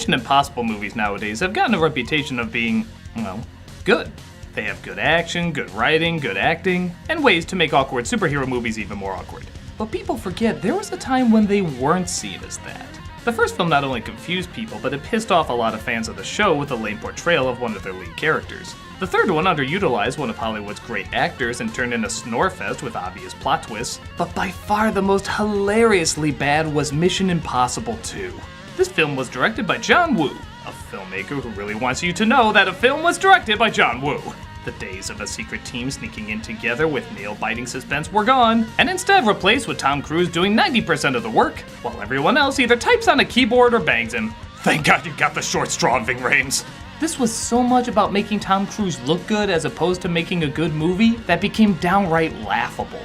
Mission Impossible movies nowadays have gotten a reputation of being, well, good. They have good action, good writing, good acting, and ways to make awkward superhero movies even more awkward. But people forget there was a time when they weren't seen as that. The first film not only confused people, but it pissed off a lot of fans of the show with a lame portrayal of one of their lead characters. The third one underutilized one of Hollywood's great actors and turned into snorefest with obvious plot twists. But by far the most hilariously bad was Mission Impossible 2. This film was directed by John Woo, a filmmaker who really wants you to know that a film was directed by John Woo. The days of a secret team sneaking in together with nail-biting suspense were gone, and instead replaced with Tom Cruise doing 90% of the work, while everyone else either types on a keyboard or bangs him. Thank God you got the short straw, Ving Rhames. This was so much about making Tom Cruise look good as opposed to making a good movie that became downright laughable.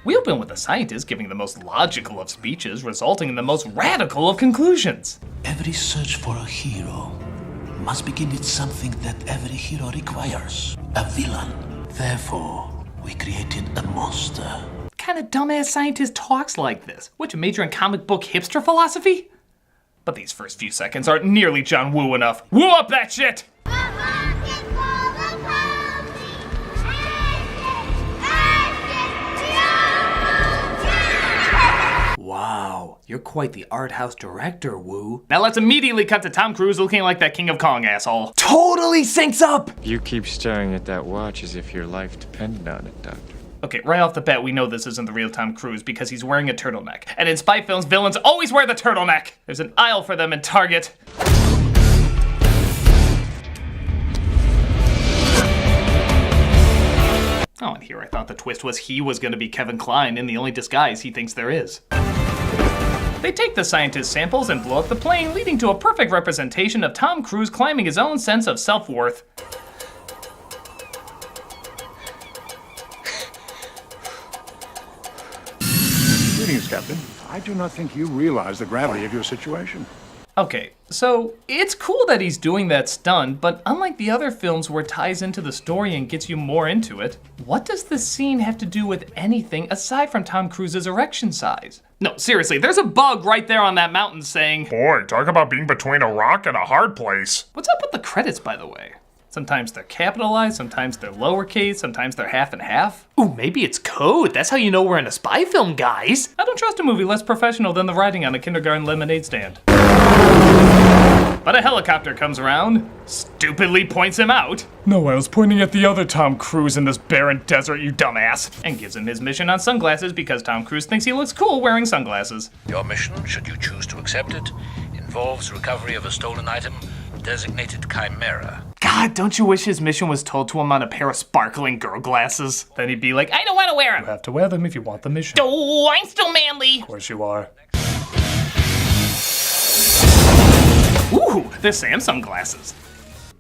We open with a scientist giving the most logical of speeches, resulting in the most radical of conclusions. Every search for a hero must begin with something that every hero requires, a villain. Therefore, we created a monster. What kind of dumbass scientist talks like this? What, you major in comic book hipster philosophy? But these first few seconds aren't nearly John Woo enough. Woo up that shit! Wow, you're quite the art house director, Woo. Now let's immediately cut to Tom Cruise looking like that King of Kong asshole. Totally syncs up! You keep staring at that watch as if your life depended on it, Doctor. Okay, right off the bat, we know this isn't the real Tom Cruise because he's wearing a turtleneck. And in spy films, villains always wear the turtleneck. There's an aisle for them in Target. Oh, and here I thought the twist was he was gonna be Kevin Kline in the only disguise he thinks there is. They take the scientist samples and blow up the plane, leading to a perfect representation of Tom Cruise climbing his own sense of self-worth. Greetings, Captain. I do not think you realize the gravity of your situation. Okay, so it's cool that he's doing that stunt, but unlike the other films where it ties into the story and gets you more into it, what does this scene have to do with anything aside from Tom Cruise's erection size? No, seriously, there's a bug right there on that mountain saying, Boy, talk about being between a rock and a hard place. What's up with the credits, by the way? Sometimes they're capitalized, sometimes they're lowercase, sometimes they're half and half. Ooh, maybe it's code. That's how you know we're in a spy film, guys. I don't trust a movie less professional than the writing on a kindergarten lemonade stand. But a helicopter comes around, stupidly points him out. No, I was pointing at the other Tom Cruise in this barren desert, you dumbass. And gives him his mission on sunglasses because Tom Cruise thinks he looks cool wearing sunglasses. Your mission, should you choose to accept it, involves recovery of a stolen item designated Chimera. God, don't you wish his mission was told to him on a pair of sparkling girl glasses? Then he'd be like, I don't want to wear them. You have to wear them if you want the mission. Oh, I'm still manly. Of course you are. Ooh, they're Samsung glasses.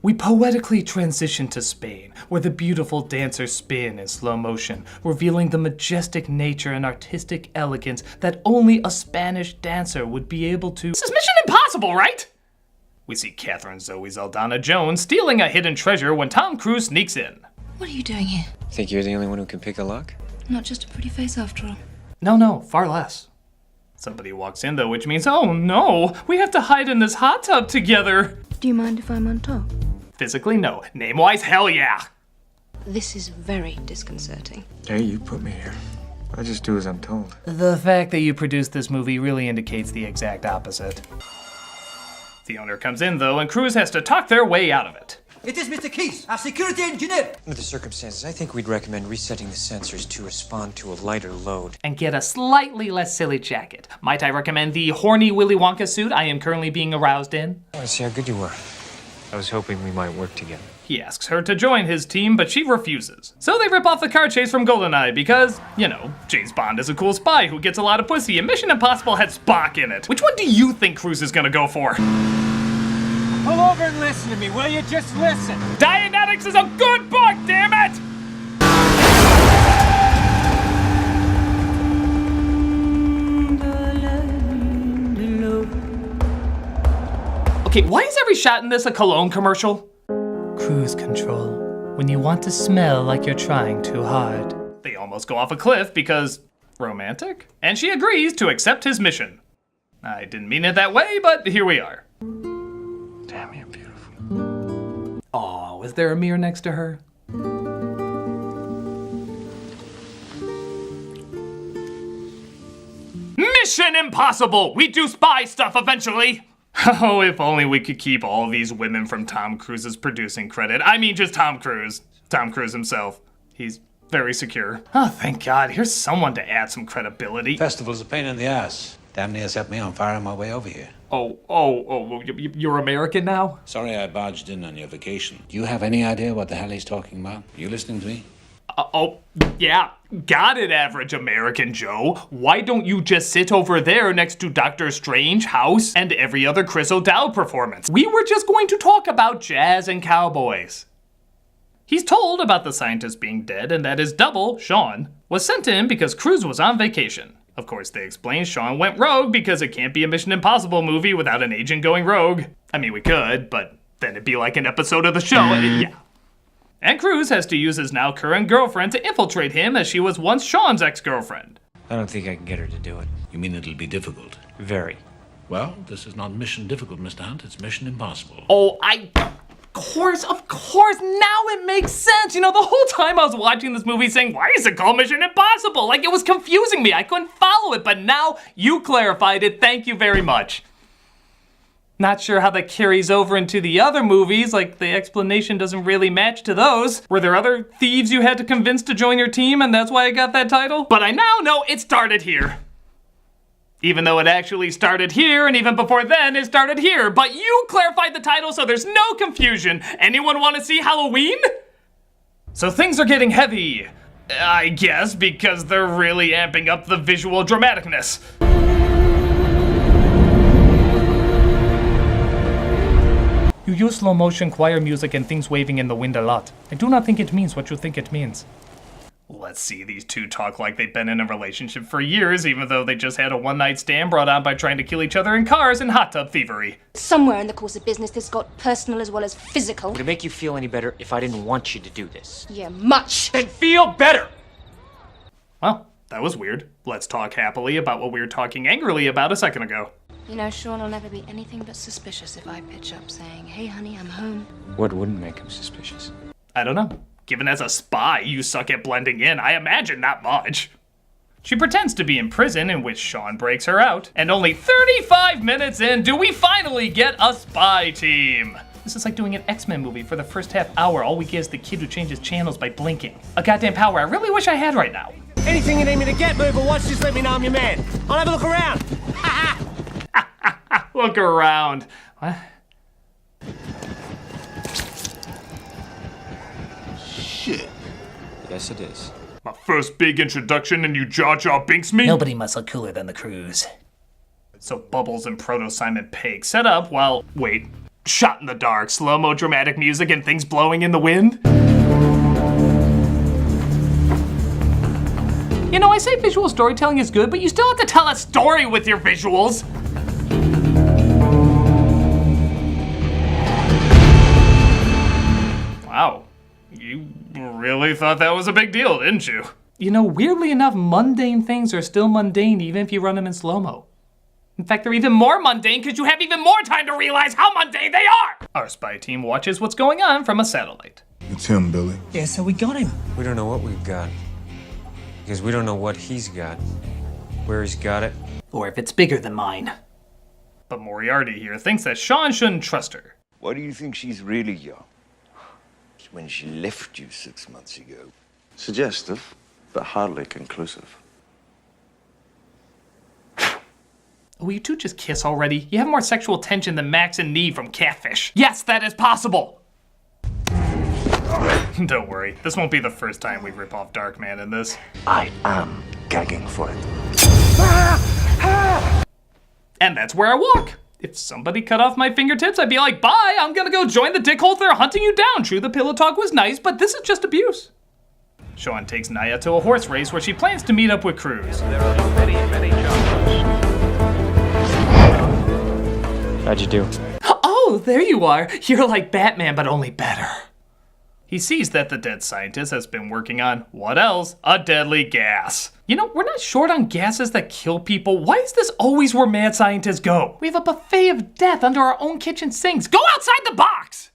We poetically transition to Spain, where the beautiful dancers spin in slow motion, revealing the majestic nature and artistic elegance that only a Spanish dancer would be able to. This is Mission Impossible, right? We see Catherine Zoe Saldana Jones stealing a hidden treasure when Tom Cruise sneaks in. What are you doing here? Think you're the only one who can pick a lock? Not just a pretty face after all. No, far less. Somebody walks in though, which means, oh no, we have to hide in this hot tub together. Do you mind if I'm on top? Physically, no. Name-wise, hell yeah. This is very disconcerting. Hey, you put me here. I just do as I'm told. The fact that you produced this movie really indicates the exact opposite. The owner comes in though, and Cruise has to talk their way out of it. It is Mr. Keys, our security engineer. Under the circumstances, I think we'd recommend resetting the sensors to respond to a lighter load. And get a slightly less silly jacket. Might I recommend the horny Willy Wonka suit I am currently being aroused in? I want to see how good you were. I was hoping we might work together. He asks her to join his team, but she refuses. So they rip off the car chase from GoldenEye because, you know, James Bond is a cool spy who gets a lot of pussy, and Mission Impossible had Spock in it. Which one do you think Cruise is gonna go for? Pull over and listen to me, will you? Just listen. Dianetics is a good book, damn it! Okay, why is every shot in this a cologne commercial? Cruise control. When you want to smell like you're trying too hard. They almost go off a cliff because romantic? And she agrees to accept his mission. I didn't mean it that way, but here we are. Damn, you're beautiful. Oh, is there a mirror next to her? Mission Impossible! We do spy stuff eventually! Oh, if only we could keep all these women from Tom Cruise's producing credit. I mean, just Tom Cruise. Tom Cruise himself. He's very secure. Oh, thank God. Here's someone to add some credibility. Festival's a pain in the ass. Damn near set me on fire on my way over here. You're American now? Sorry I barged in on your vacation. Do you have any idea what the hell he's talking about? You listening to me? Yeah. Got it, average American Joe. Why don't you just sit over there next to Doctor Strange, House, and every other Chris O'Dowd performance? We were just going to talk about jazz and cowboys. He's told about the scientist being dead and that his double, Sean, was sent to him because Cruise was on vacation. Of course, they explain Sean went rogue because it can't be a Mission Impossible movie without an agent going rogue. I mean, we could, but then it'd be like an episode of the show, and yeah. And Cruise has to use his now current girlfriend to infiltrate him as she was once Sean's ex-girlfriend. I don't think I can get her to do it. You mean it'll be difficult? Very. Well, this is not mission difficult, Mr. Hunt. It's mission impossible. Oh, of course, now it makes sense. You know, the whole time I was watching this movie saying, why is it called Mission Impossible? Like, it was confusing me. I couldn't follow it, but now you clarified it. Thank you very much. Not sure how that carries over into the other movies, like the explanation doesn't really match to those. Were there other thieves you had to convince to join your team and that's why I got that title? But I now know it started here. Even though it actually started here, and even before then, it started here. But you clarified the title, so there's no confusion. Anyone want to see Halloween? So things are getting heavy, I guess, because they're really amping up the visual dramaticness. You use slow motion choir music and things waving in the wind a lot. I do not think it means what you think it means. Let's see these two talk like they've been in a relationship for years, even though they just had a one-night stand brought on by trying to kill each other in cars and hot tub thievery. Somewhere in the course of business, this got personal as well as physical. Would it make you feel any better if I didn't want you to do this? Yeah, much. Then feel better! Well, that was weird. Let's talk happily about what we were talking angrily about a second ago. You know, Sean will never be anything but suspicious if I pitch up saying, hey, honey, I'm home. What wouldn't make him suspicious? I don't know. Given as a spy, you suck at blending in, I imagine not much. She pretends to be in prison, in which Sean breaks her out. And only 35 minutes in, do we finally get a spy team. This is like doing an X-Men movie for the first half hour. All we get is the kid who changes channels by blinking. A goddamn power I really wish I had right now. Anything you need me to get, move or watch, just let me know I'm your man. I'll have a look around. Look around. What? Shit. Yes, it is. My first big introduction and you Jar Jar Binks me? Nobody must look cooler than the Cruise. So Bubbles and Proto Simon Pegg set up while, wait, shot in the dark, slow-mo dramatic music and things blowing in the wind? You know, I say visual storytelling is good, but you still have to tell a story with your visuals. Wow. You really thought that was a big deal, didn't you? You know, weirdly enough, mundane things are still mundane even if you run them in slow-mo. In fact, they're even more mundane because you have even more time to realize how mundane they are! Our spy team watches what's going on from a satellite. It's him, Billy. Yeah, so we got him. We don't know what we've got. Because we don't know what he's got. Where he's got it. Or if it's bigger than mine. But Moriarty here thinks that Sean shouldn't trust her. Why do you think she's really young? It's when she left you 6 months ago. Suggestive, but hardly conclusive. Will you two just kiss already? You have more sexual tension than Max and Neve from Catfish. Yes, that is possible! Don't worry, this won't be the first time we rip off Darkman in this. I am gagging for it. And that's where I walk. If somebody cut off my fingertips, I'd be like, bye, I'm gonna go join the dickholes that are hunting you down. True, the pillow talk was nice, but this is just abuse. Sean takes Naya to a horse race where she plans to meet up with Cruz. There are many, many chances. How'd you do? Oh, there you are. You're like Batman, but only better. He sees that the dead scientist has been working on, what else? A deadly gas. You know, we're not short on gases that kill people. Why is this always where mad scientists go? We have a buffet of death under our own kitchen sinks. Go outside the box!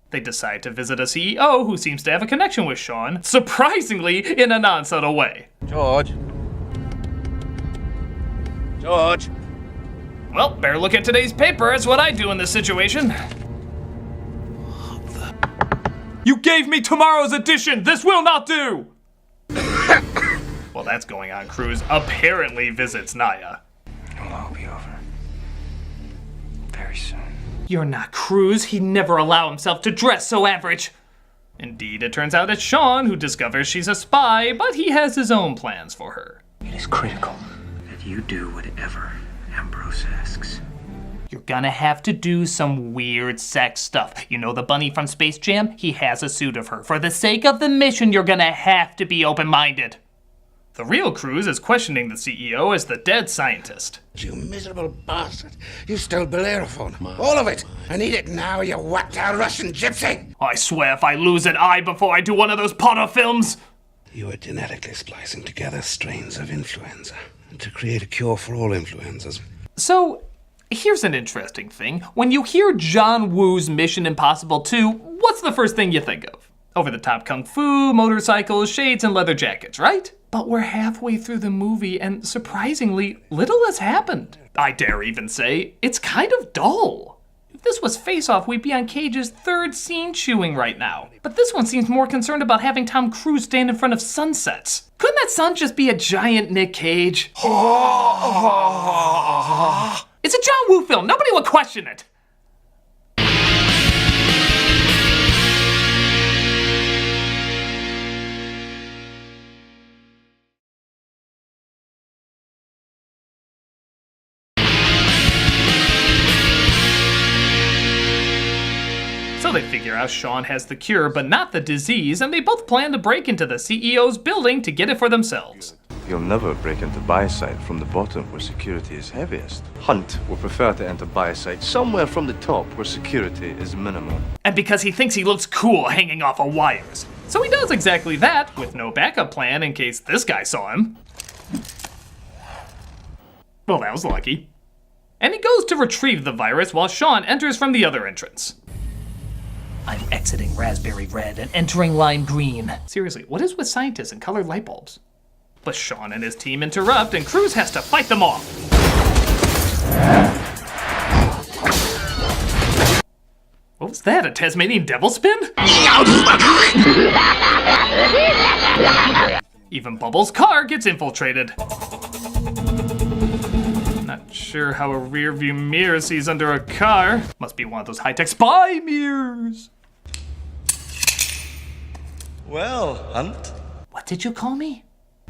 They decide to visit a CEO who seems to have a connection with Sean, surprisingly in a non-subtle way. George? George? Well, better look at today's paper. That's what I do in this situation. You gave me tomorrow's edition! This will not do! While that's going on, Cruz apparently visits Naya. It'll all be over. Very soon. You're not Cruz. He'd never allow himself to dress so average. Indeed, it turns out it's Sean who discovers she's a spy, but he has his own plans for her. It is critical that you do whatever Ambrose asks. You're gonna have to do some weird sex stuff. You know the bunny from Space Jam? He has a suit of her. For the sake of the mission, you're gonna have to be open-minded. The real Cruz is questioning the CEO as the dead scientist. You miserable bastard. You stole Bellerophone. All of it. I need it now, you whacked-out Russian gypsy. I swear if I lose an eye before I do one of those Potter films. You are genetically splicing together strains of influenza to create a cure for all influenzas. So, here's an interesting thing. When you hear John Woo's Mission Impossible 2, what's the first thing you think of? Over-the-top kung fu, motorcycles, shades, and leather jackets, right? But we're halfway through the movie, and surprisingly, little has happened. I dare even say, it's kind of dull. If this was Face Off, we'd be on Cage's third scene chewing right now. But this one seems more concerned about having Tom Cruise stand in front of sunsets. Couldn't that sun just be a giant Nick Cage? It's a John Woo film. Nobody would question it. So they figure out Sean has the cure, but not the disease, and they both plan to break into the CEO's building to get it for themselves. You'll never break into Biosite from the bottom where security is heaviest. Hunt will prefer to enter Biosite somewhere from the top where security is minimal. And because he thinks he looks cool hanging off of wires. So he does exactly that, with no backup plan in case this guy saw him. Well, that was lucky. And he goes to retrieve the virus while Sean enters from the other entrance. I'm exiting raspberry red and entering lime green. Seriously, what is with scientists and colored light bulbs? But Sean and his team interrupt, and Cruz has to fight them off. What was that, a Tasmanian devil spin? Even Bubbles' car gets infiltrated. Not sure how a rear view mirror sees under a car. Must be one of those high-tech spy mirrors. Well, Hunt. What did you call me?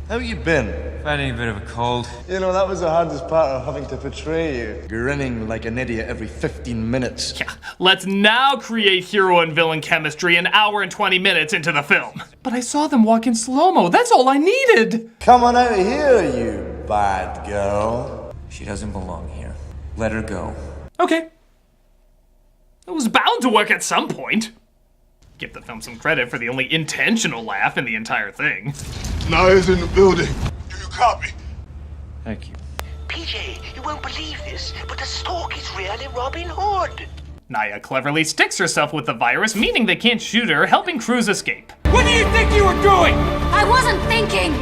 How you been? Fighting a bit of a cold. You know, that was the hardest part of having to portray you. Grinning like an idiot every 15 minutes. Yeah, let's now create hero and villain chemistry an hour and 20 minutes into the film. But I saw them walk in slow-mo. That's all I needed. Come on out of here, you bad girl. She doesn't belong here. Let her go. Okay. It was bound to work at some point. Give the film some credit for the only intentional laugh in the entire thing. Naya's in the building. Do you copy? Thank you. PJ, you won't believe this, but the stork is really Robin Hood. Naya cleverly sticks herself with the virus, meaning they can't shoot her, helping Cruz escape. What do you think you were doing? I wasn't thinking.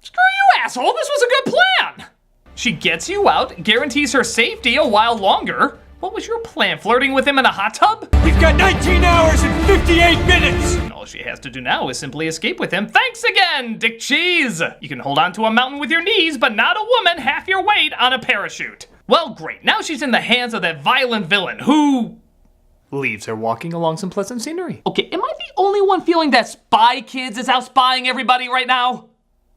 Screw you, asshole! This was a good plan! She gets you out, guarantees her safety a while longer. What was your plan, flirting with him in a hot tub? We've got 19 hours and 58 minutes! And all she has to do now is simply escape with him. Thanks again, Dick Cheese! You can hold on to a mountain with your knees, but not a woman half your weight on a parachute. Well, great. Now she's in the hands of that violent villain who leaves her walking along some pleasant scenery. Okay, am I the only one feeling that Spy Kids is out spying everybody right now?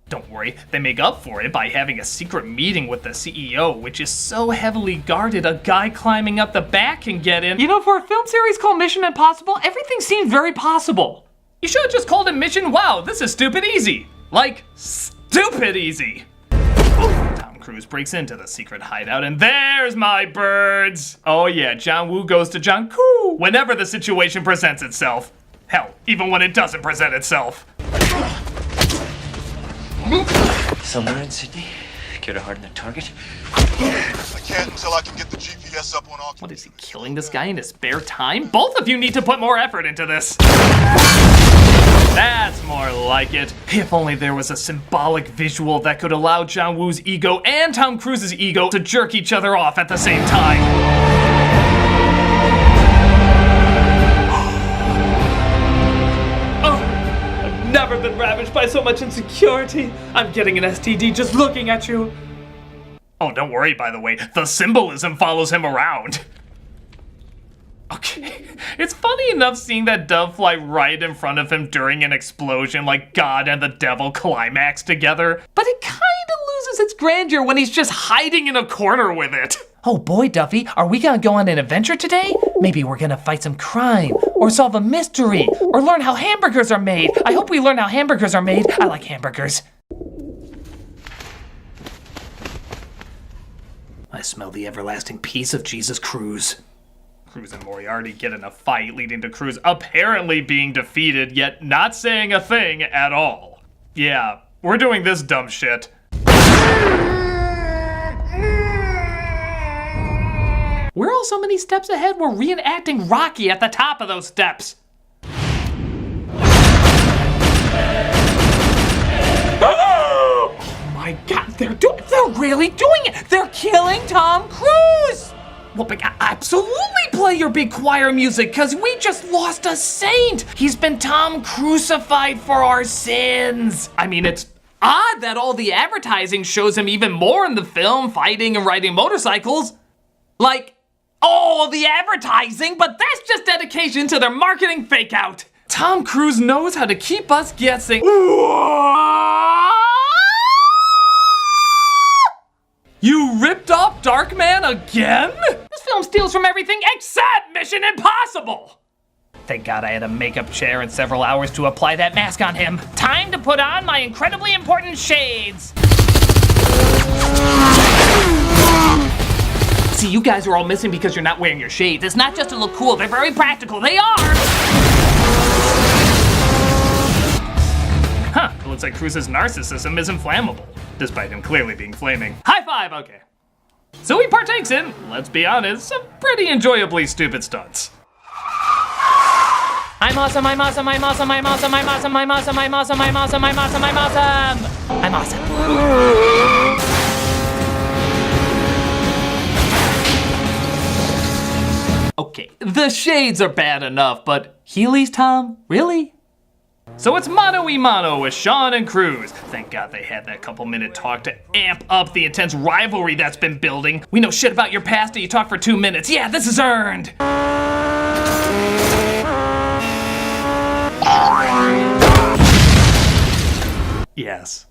Don't worry, they make up for it by having a secret meeting with the CEO, which is so heavily guarded a guy climbing up the back can get in. You know, for a film series called Mission Impossible, everything seemed very possible. You should have just called it Mission Wow, this is stupid easy. Like, stupid easy. Tom Cruise breaks into the secret hideout, and there's my birds. Oh yeah, John Woo goes to John Koo whenever the situation presents itself. Hell, even when it doesn't present itself. Somewhere in Sydney. Care to harden the target? I can't until I can get the GPS up on all. What is he, killing this guy in his spare time? Both of you need to put more effort into this. That's more like it. If only there was a symbolic visual that could allow John Woo's ego and Tom Cruise's ego to jerk each other off at the same time. I've never been ravaged by so much insecurity. I'm getting an STD just looking at you. Oh, don't worry, by the way. The symbolism follows him around. Okay. It's funny enough seeing that dove fly right in front of him during an explosion like God and the devil climax together. But it kind of loses its grandeur when he's just hiding in a corner with it. Oh boy, Duffy, are we gonna go on an adventure today? Maybe we're gonna fight some crime, or solve a mystery, or learn how hamburgers are made. I hope we learn how hamburgers are made. I like hamburgers. I smell the everlasting peace of Jesus Cruise. Cruise and Moriarty get in a fight, leading to Cruise apparently being defeated, yet not saying a thing at all. Yeah, we're doing this dumb shit. We're all so many steps ahead, we're reenacting Rocky at the top of those steps. Oh my God, they're really doing it! They're killing Tom Cruise! Well, absolutely play your big choir music, because we just lost a saint! He's been Tom crucified for our sins! I mean, it's odd that all the advertising shows him even more in the film, fighting and riding motorcycles. Like, all the advertising, but that's just dedication to their marketing fake out. Tom Cruise knows how to keep us guessing. You ripped off Darkman again? This film steals from everything except Mission Impossible! Thank God I had a makeup chair and several hours to apply that mask on him. Time to put on my incredibly important shades. See, you guys are all missing because you're not wearing your shades. It's not just to look cool, they're very practical. They are! Huh, it looks like Cruise's narcissism is inflammable, despite him clearly being flaming. High five, okay. So he partakes in, let's be honest, some pretty enjoyably stupid stunts. I'm awesome, I'm awesome, I'm awesome, I'm awesome, I'm awesome, I'm awesome, I'm awesome, I'm awesome, I'm awesome, I'm awesome! I'm awesome. Okay, the shades are bad enough, but Heelys, Tom? Really? So it's mano-y-mano with Sean and Cruise. Thank God they had that couple-minute talk to amp up the intense rivalry that's been building. We know shit about your past and you talk for 2 minutes. Yeah, this is earned! Yes,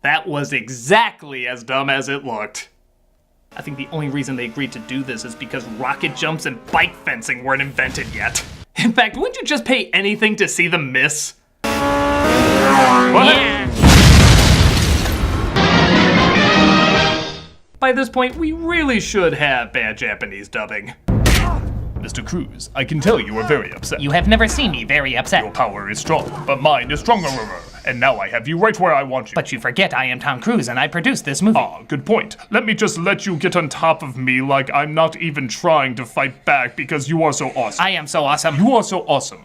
that was exactly as dumb as it looked. I think the only reason they agreed to do this is because rocket jumps and bike fencing weren't invented yet. In fact, wouldn't you just pay anything to see them miss? Yeah. By this point, we really should have bad Japanese dubbing. Mr. Cruise, I can tell you are very upset. You have never seen me very upset. Your power is strong, but mine is stronger. And now I have you right where I want you. But you forget I am Tom Cruise and I produced this movie. Ah, good point. Let me just let you get on top of me like I'm not even trying to fight back because you are so awesome. I am so awesome. You are so awesome.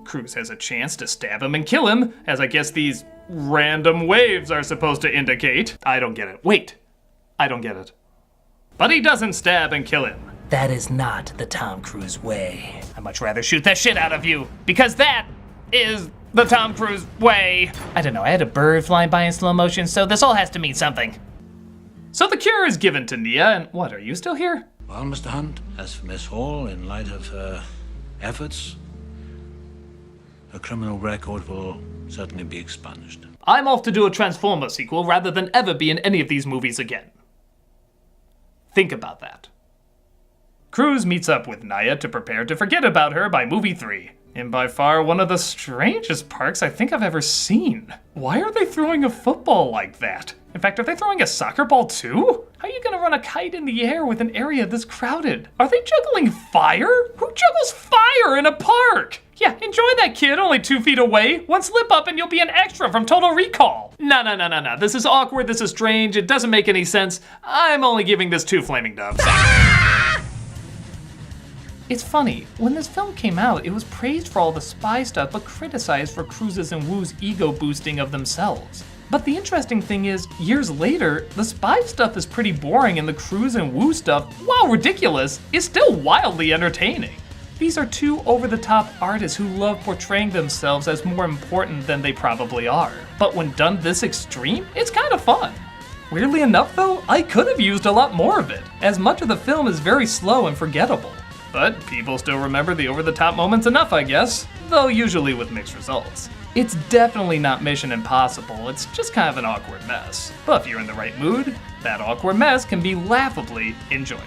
Cruise has a chance to stab him and kill him, as I guess these random waves are supposed to indicate. I don't get it. Wait, I don't get it. But he doesn't stab and kill him. That is not the Tom Cruise way. I'd much rather shoot the shit out of you, because that is the Tom Cruise way. I don't know, I had a bird flying by in slow motion, so this all has to mean something. So the cure is given to Nia, and what, are you still here? Well, Mr. Hunt, as for Miss Hall, in light of her efforts, her criminal record will certainly be expunged. I'm off to do a Transformers sequel rather than ever be in any of these movies again. Think about that. Cruise meets up with Nia to prepare to forget about her by movie 3. In by far one of the strangest parks I think I've ever seen. Why are they throwing a football like that? In fact, are they throwing a soccer ball too? How are you gonna run a kite in the air with an area this crowded? Are they juggling fire? Who juggles fire in a park? Yeah, enjoy that, kid, only 2 feet away. One slip up and you'll be an extra from Total Recall. No. This is awkward, this is strange, it doesn't make any sense. I'm only giving this 2 flaming doves. It's funny, when this film came out, it was praised for all the spy stuff, but criticized for Cruise's and Woo's ego boosting of themselves. But the interesting thing is, years later, the spy stuff is pretty boring and the Cruise and Woo stuff, while ridiculous, is still wildly entertaining. These are 2 over-the-top artists who love portraying themselves as more important than they probably are. But when done this extreme, it's kind of fun. Weirdly enough though, I could have used a lot more of it, as much of the film is very slow and forgettable. But people still remember the over-the-top moments enough, I guess, though usually with mixed results. It's definitely not Mission Impossible, it's just kind of an awkward mess. But if you're in the right mood, that awkward mess can be laughably enjoyable.